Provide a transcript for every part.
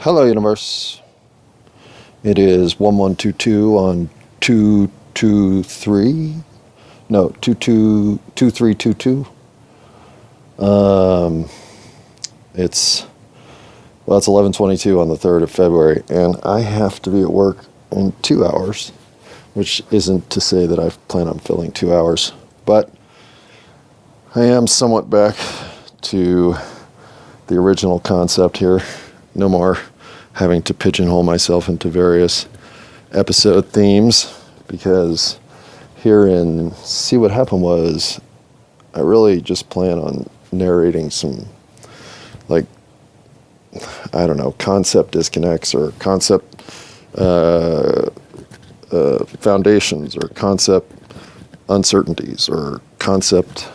Hello, universe. It is 1122 on 223. No, 2322. It's 11:22 on the 3rd of February, and I have to be at work in 2 hours, which isn't to say that I plan on filling 2 hours, but I am somewhat back to the original concept here. No more having to pigeonhole myself into various episode themes, because here in C.Wut.Ahapnd.Wuz, I really just plan on narrating some, like, I don't know, concept disconnects or concept foundations or concept uncertainties or concept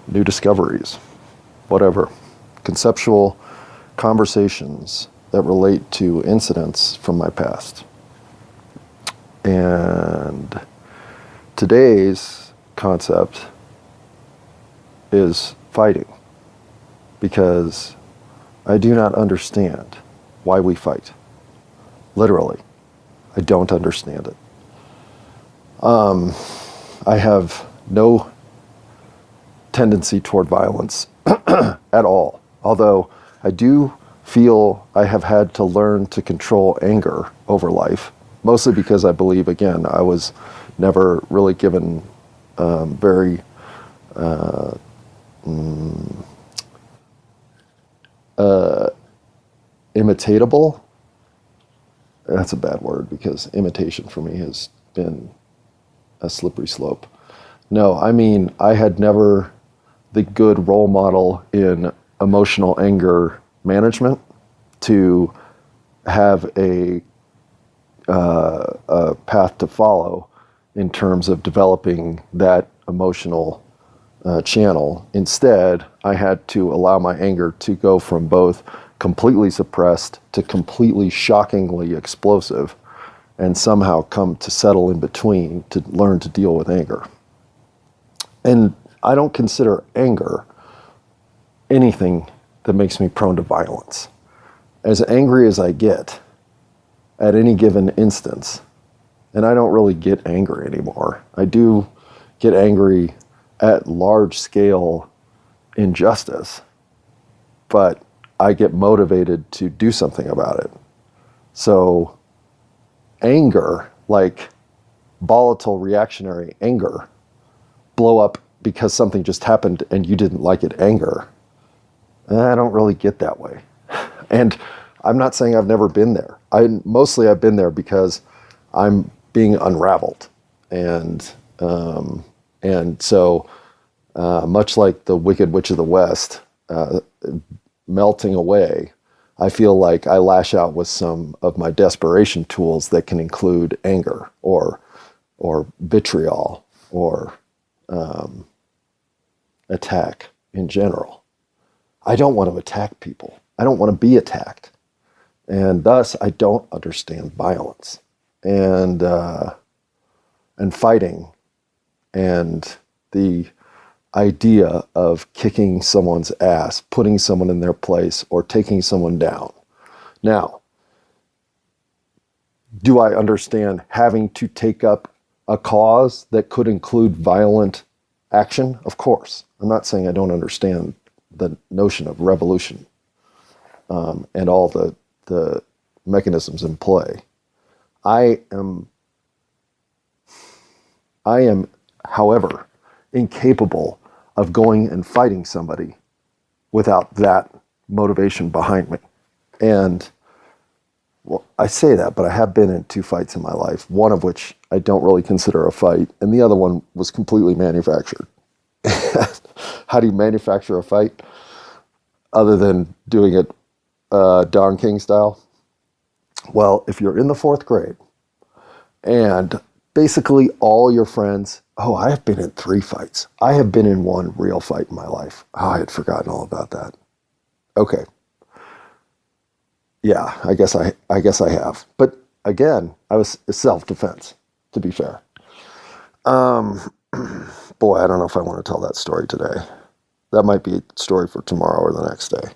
new discoveries, whatever. Conceptual conversations that relate to incidents from my past. And today's concept is fighting, because I do not understand why we fight. Literally, I don't understand it. I have no tendency toward violence at all. Although I do feel I have had to learn to control anger over life, mostly because I believe, again, I was never really given very imitatable. That's a bad word, because imitation for me has been a slippery slope. No, I mean, I had never the good role model in emotional anger management to have a path to follow in terms of developing that emotional channel. Instead, I had to allow my anger to go from both completely suppressed to completely shockingly explosive, and somehow come to settle in between to learn to deal with anger. And I don't consider anger anything that makes me prone to violence. As angry as I get at any given instance, and I don't really get angry anymore. I do get angry at large scale injustice, but I get motivated to do something about it. So anger, like volatile reactionary anger, blow up because something just happened and you didn't like it anger, I don't really get that way. And I'm not saying I've never been there. Mostly I've been there because I'm being unraveled. And so much like the Wicked Witch of the West melting away, I feel like I lash out with some of my desperation tools that can include anger or vitriol or attack in general. I don't want to attack people. I don't want to be attacked. And thus, I don't understand violence and fighting and the idea of kicking someone's ass, putting someone in their place, or taking someone down. Now, do I understand having to take up a cause that could include violent action? Of course. I'm not saying I don't understand the notion of revolution and all the mechanisms in play. I am, however, incapable of going and fighting somebody without that motivation behind me. And well, I say that, but I have been in 2 fights in my life, one of which I don't really consider a fight, and the other one was completely manufactured. How do you manufacture a fight other than doing it Don King style? Well, if you're in the 4th grade and basically all your friends, I have been in 3 fights. I have been in 1 real fight in my life. I had forgotten all about that. Okay. Yeah, I guess I have. But again, I was self-defense, to be fair. Boy, I don't know if I want to tell that story today. That might be a story for tomorrow or the next day.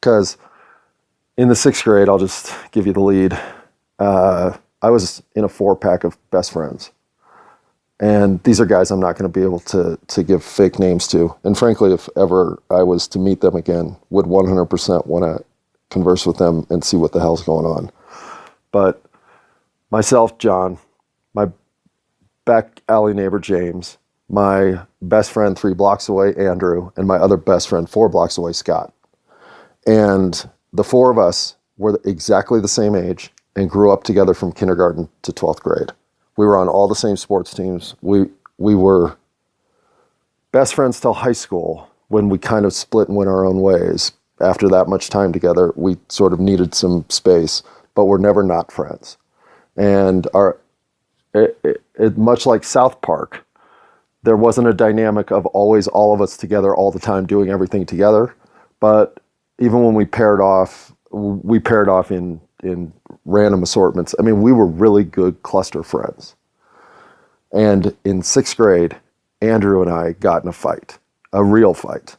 Because in the 6th grade, I'll just give you the lead. I was in a 4-pack of best friends. And these are guys I'm not going to be able to give fake names to. And frankly, if ever I was to meet them again, would 100% want to converse with them and see what the hell's going on. But myself, John, my back alley neighbor, James, my best friend 3 blocks away, Andrew, and my other best friend 4 blocks away, Scott. And the 4 of us were exactly the same age and grew up together from kindergarten to 12th grade. We were on all the same sports teams. We were best friends till high school, when we kind of split and went our own ways. After that much time together, we sort of needed some space, but we're never not friends. And much like South Park, there wasn't a dynamic of always all of us together all the time doing everything together. But even when we paired off in random assortments. I mean, we were really good cluster friends. And in 6th grade, Andrew and I got in a fight, a real fight.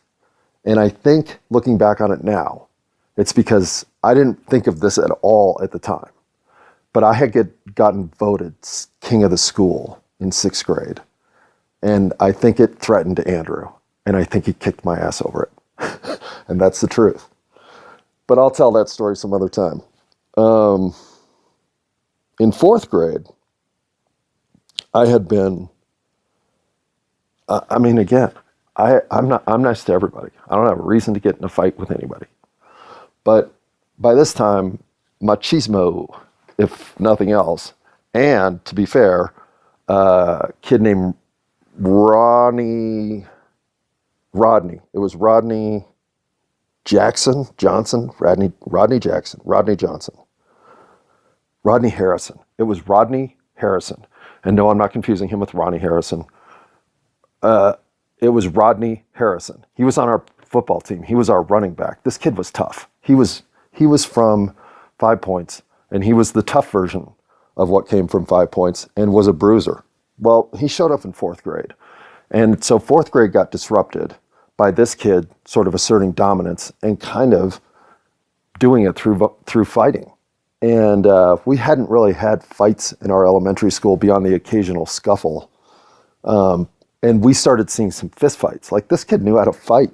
And I think, looking back on it now, it's because I didn't think of this at all at the time. But I had gotten voted king of the school in 6th grade. And I think it threatened Andrew. And I think he kicked my ass over it. And that's the truth. But I'll tell that story some other time. In 4th grade, I had been, again, I'm nice to everybody. I don't have a reason to get in a fight with anybody. But by this time, machismo, if nothing else, and to be fair, a kid named Rodney, it was Rodney Jackson, Johnson, Rodney Jackson, Rodney Johnson, Rodney Harrison. It was Rodney Harrison. And no, I'm not confusing him with Ronnie Harrison. It was Rodney Harrison. He was on our football team. He was our running back. This kid was tough. He was from 5 Points, and he was the tough version of what came from 5 Points and was a bruiser. Well, he showed up in 4th grade. And so 4th grade got disrupted by this kid sort of asserting dominance and kind of doing it through fighting. And we hadn't really had fights in our elementary school beyond the occasional scuffle. And we started seeing some fist fights. Like, this kid knew how to fight.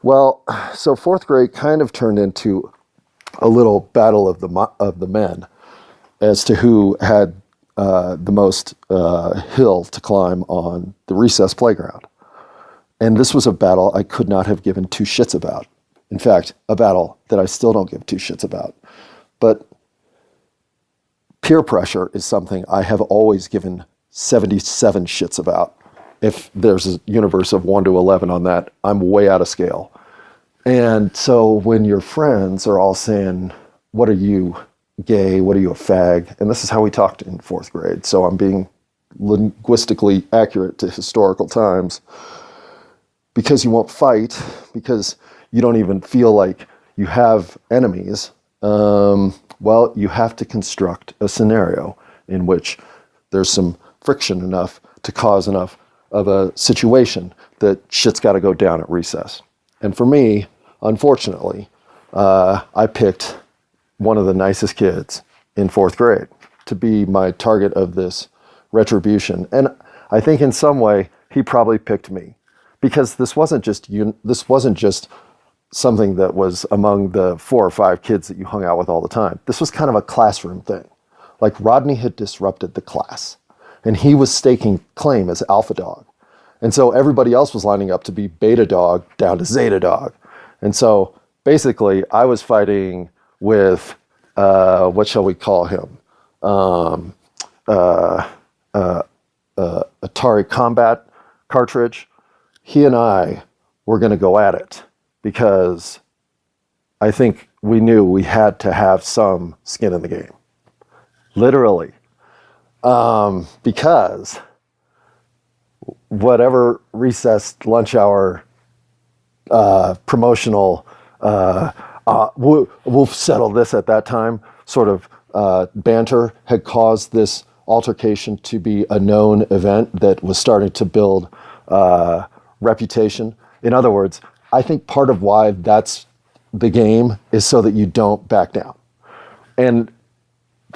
Well, so 4th grade kind of turned into a little battle of the men as to who had the most hill to climb on the recess playground. And this was a battle I could not have given 2 shits about. In fact, a battle that I still don't give 2 shits about. But peer pressure is something I have always given 77 shits about. If there's a universe of 1 to 11 on that, I'm way out of scale. And so when your friends are all saying, what are you, gay? What are you, a fag? And this is how we talked in 4th grade. So I'm being linguistically accurate to historical times. Because you won't fight, because you don't even feel like you have enemies, well, you have to construct a scenario in which there's some friction enough to cause enough of a situation that shit's got to go down at recess. And for me, unfortunately, I picked one of the nicest kids in 4th grade to be my target of this retribution. And I think in some way, he probably picked me. Because this wasn't just something that was among the 4 or 5 kids that you hung out with all the time. This was kind of a classroom thing. Like, Rodney had disrupted the class, and he was staking claim as alpha dog. And so everybody else was lining up to be beta dog down to zeta dog. And so basically I was fighting with, what shall we call him? Atari Combat cartridge. He and I were going to go at it because I think we knew we had to have some skin in the game. Literally. Because whatever recess lunch hour promotional, we'll settle this at that time, sort of banter had caused this altercation to be a known event that was starting to build reputation. In other words, I think part of why that's the game is so that you don't back down. And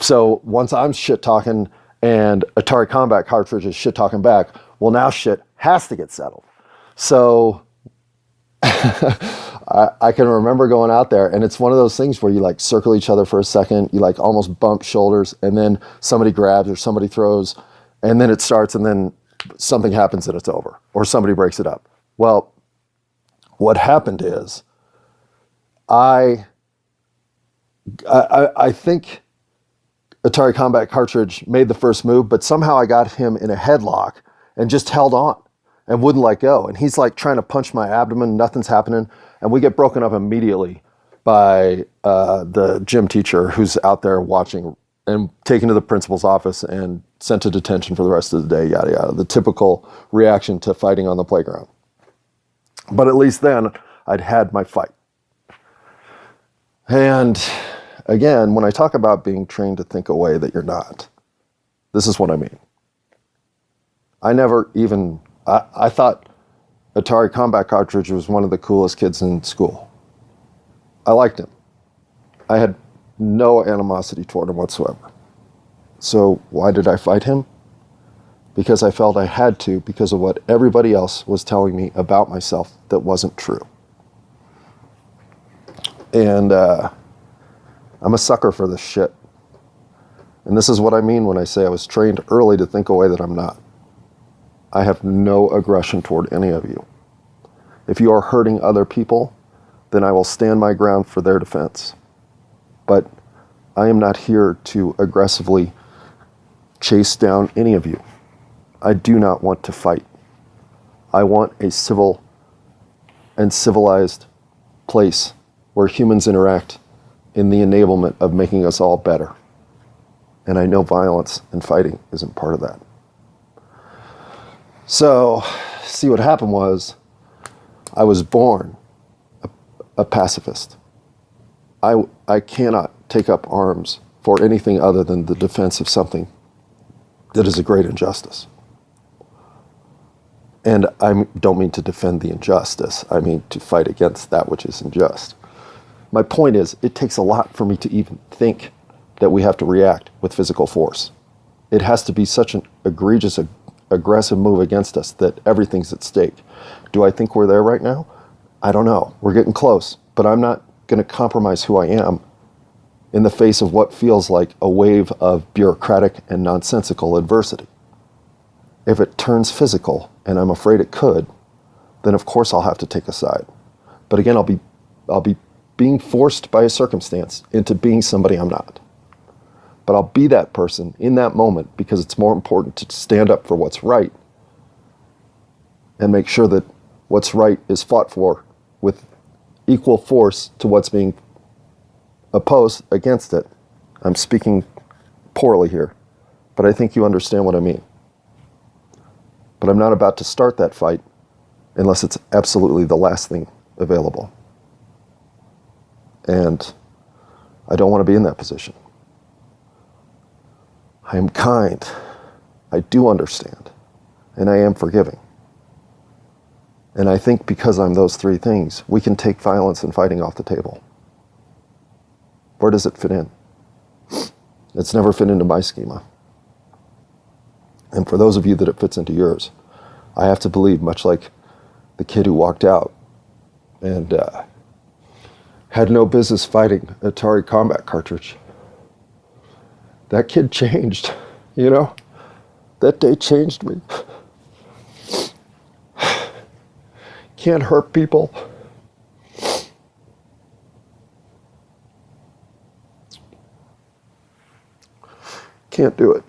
so once I'm shit talking and Atari Combat Cartridge is shit talking back, well, now shit has to get settled. So I can remember going out there, and it's one of those things where you like circle each other for a second, you like almost bump shoulders, and then somebody grabs or somebody throws, and then it starts, and then something happens and it's over, or somebody breaks it up. Well, what happened is I think Atari Combat Cartridge made the first move, but somehow I got him in a headlock and just held on and wouldn't let go. And he's like trying to punch my abdomen, nothing's happening. And we get broken up immediately by the gym teacher who's out there watching and taken to the principal's office and sent to detention for the rest of the day, yada, yada. The typical reaction to fighting on the playground. But at least then I'd had my fight. And again, when I talk about being trained to think a way that you're not, this is what I mean. I never even, I thought Atari Combat Cartridge was one of the coolest kids in school. I liked him. I had no animosity toward him whatsoever. So why did I fight him? Because I felt I had to, because of what everybody else was telling me about myself that wasn't true. And I'm a sucker for this shit. And this is what I mean when I say I was trained early to think a way that I'm not. I have no aggression toward any of you. If you are hurting other people, then I will stand my ground for their defense. But I am not here to aggressively chase down any of you. I do not want to fight. I want a civil and civilized place where humans interact in the enablement of making us all better. And I know violence and fighting isn't part of that. So, see, what happened was, I was born a pacifist. I cannot take up arms for anything other than the defense of something that is a great injustice. And I don't mean to defend the injustice. I mean to fight against that which is unjust. My point is, it takes a lot for me to even think that we have to react with physical force. It has to be such an egregious, aggressive move against us that everything's at stake. Do I think we're there right now? I don't know. We're getting close, but I'm not going to compromise who I am in the face of what feels like a wave of bureaucratic and nonsensical adversity. If it turns physical, and I'm afraid it could, then of course I'll have to take a side. But again, I'll be being forced by a circumstance into being somebody I'm not. But I'll be that person in that moment because it's more important to stand up for what's right and make sure that what's right is fought for with equal force to what's being opposed against it. I'm speaking poorly here, but I think you understand what I mean. But I'm not about to start that fight unless it's absolutely the last thing available. And I don't want to be in that position. I am kind. I do understand. And I am forgiving. And I think because I'm those three things, we can take violence and fighting off the table. Where does it fit in? It's never fit into my schema. And for those of you that it fits into yours, I have to believe, much like the kid who walked out and had no business fighting Atari Combat Cartridge. That kid changed, you know? That day changed me. Can't hurt people. Can't do it.